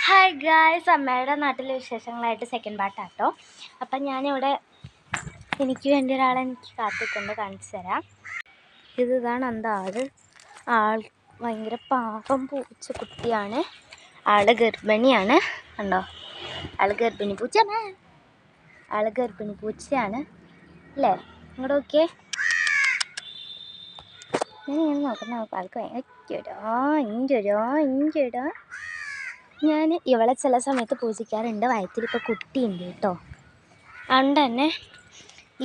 Hi guys, അമ്മയുടെ നാട്ടിലെ വിശേഷങ്ങളായിട്ട് second പാർട്ടാട്ടോ. അപ്പം ഞാനിവിടെ എനിക്ക് വേണ്ടി ഒരാളെ എനിക്ക് കാത്തിട്ടുണ്ട്, കാണിച്ചു തരാം. ഇതാണ് എന്താ ആൾ ഭയങ്കര പാപം പൂച്ച കുട്ടിയാണ്. ആൾ ഗർഭിണിയാണ്, കണ്ടോ? ആൾ ഗർഭിണി പൂച്ചയാണ്, അല്ലേ? ഇങ്ങോട്ട് നോക്കിയേ. ഞാനിങ്ങനെ നോക്കുന്ന ആൾക്ക് ഭയങ്കര ഞാൻ ഇവളെ ചില സമയത്ത് പൂജിക്കാറുണ്ട്. വയറ്റിലിപ്പോൾ കുട്ടിയുണ്ട് കേട്ടോ. അതുകൊണ്ട് തന്നെ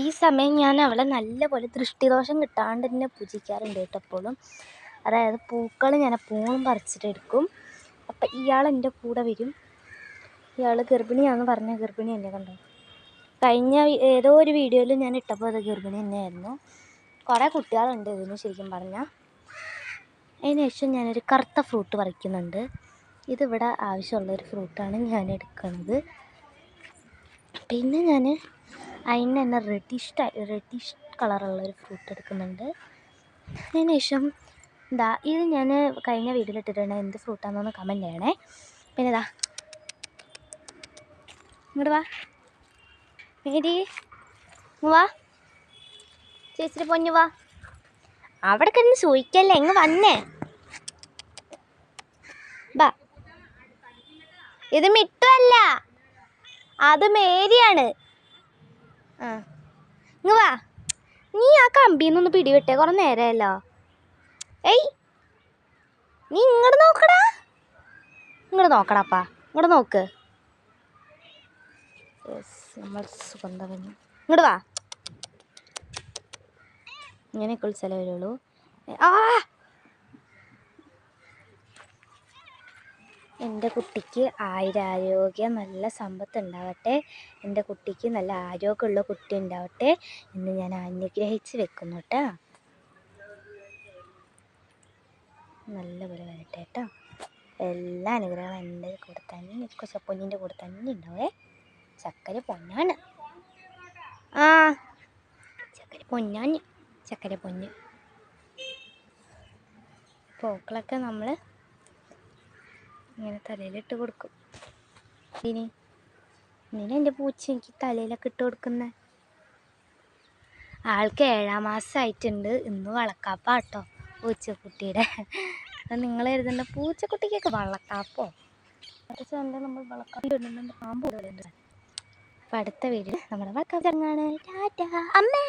ഈ സമയം ഞാൻ അവളെ നല്ലപോലെ ദൃഷ്ടിദോഷം കിട്ടാണ്ട് തന്നെ പൂജിക്കാറുണ്ട് കേട്ടോ എപ്പോഴും. അതായത് പൂക്കൾ ഞാൻ എപ്പോഴും പറിച്ചിട്ടെടുക്കും. അപ്പം ഇയാൾ എൻ്റെ കൂടെ വരും. ഇയാൾ ഗർഭിണിയാണെന്ന് പറഞ്ഞ ഗർഭിണി തന്നെ, കണ്ടോ? കഴിഞ്ഞ ഏതോ ഒരു വീഡിയോയിൽ ഞാൻ ഇട്ടപ്പോൾ അത് ഗർഭിണി തന്നെയായിരുന്നു. കുറേ കുട്ടികളുണ്ട് ഇതിന് ശരിക്കും പറഞ്ഞാൽ. അതിന് ശേഷം ഞാനൊരു കറുത്ത ഫ്രൂട്ട് പറിക്കുന്നുണ്ട്. ഇതിവിടെ ആവശ്യമുള്ളൊരു ഫ്രൂട്ടാണ് ഞാൻ എടുക്കുന്നത്. പിന്നെ ഞാൻ അതിന് തന്നെ റെഡിഷ് കളറുള്ളൊരു ഫ്രൂട്ട് എടുക്കുന്നുണ്ട്. അതിന് ശേഷം ഇത് ഞാൻ കഴിഞ്ഞ വീഡിയോയിൽ ഇട്ടിട്ടുണ്ട്. എന്ത് ഫ്രൂട്ടാണെന്നൊന്ന് കമൻറ്റ് ചെയ്യണേ. പിന്നെ ഇങ്ങോട്ട് വാ മേരി, വാ ചേച്ചിയുടെ പൊന്നു വാ. അവിടെ കിടന്ന് ചോദിക്കല്ലേ, ഇങ്ങ് വന്നേ. ബാ, ഇത് മിട്ടുമല്ല, അത് മേരിയാണ്. ഇങ്ങ് വാ. നീ ആ കമ്പിന്നൊന്ന് പിടിവിട്ടേ, കുറേ നേരമല്ലോ. ഏയ്, നീ ഇങ്ങോട്ട് നോക്കടാപ്പാ, ഇങ്ങോട്ട് നോക്ക്. നമ്മൾ സുഗന്ധം ഇങ്ങോട്ട് വാ. ഇങ്ങനെയൊക്കെ വിളിച്ചാലേ വരുള്ളൂ. എൻ്റെ കുട്ടിക്ക് ആയുരാരോഗ്യം, നല്ല സമ്പത്ത് ഉണ്ടാവട്ടെ. എൻ്റെ കുട്ടിക്ക് നല്ല ആരോഗ്യമുള്ള കുട്ടി ഉണ്ടാവട്ടെ എന്ന് ഞാൻ അനുഗ്രഹിച്ച് വെക്കുന്നു കേട്ടോ. നല്ലപോലെ വരട്ടെ കേട്ടോ. എല്ലാ അനുഗ്രഹങ്ങളും എൻ്റെ കൂടെ തന്നെ, പൊന്നിൻ്റെ കൂടെ തന്നെ ഉണ്ടാവേ. ചക്കര പൊന്നാണ്. ചക്കര പൊന്ന് പൂക്കളൊക്കെ നമ്മൾ ഇങ്ങനെ തലയിലിട്ട് കൊടുക്കും. ഇനി എൻ്റെ പൂച്ച എനിക്ക് തലയിലൊക്കെ ഇട്ട് കൊടുക്കുന്നത്. ആൾക്ക് 7-ാം മാസമായിട്ടുണ്ട്. ഇന്ന് വളക്കാപ്പാട്ടോ പൂച്ചക്കുട്ടിയുടെ. അപ്പം നിങ്ങൾ എഴുതേണ്ട പൂച്ചക്കുട്ടിക്കൊക്കെ വളക്കാപ്പോ നമ്മൾ വളക്കാപ്പ പാമ്പ്. അപ്പം അടുത്ത വീഡിയോ നമ്മുടെ വളക്കാപ്പ് ചടങ്ങാണ്. ടാറ്റാ അമ്മേ.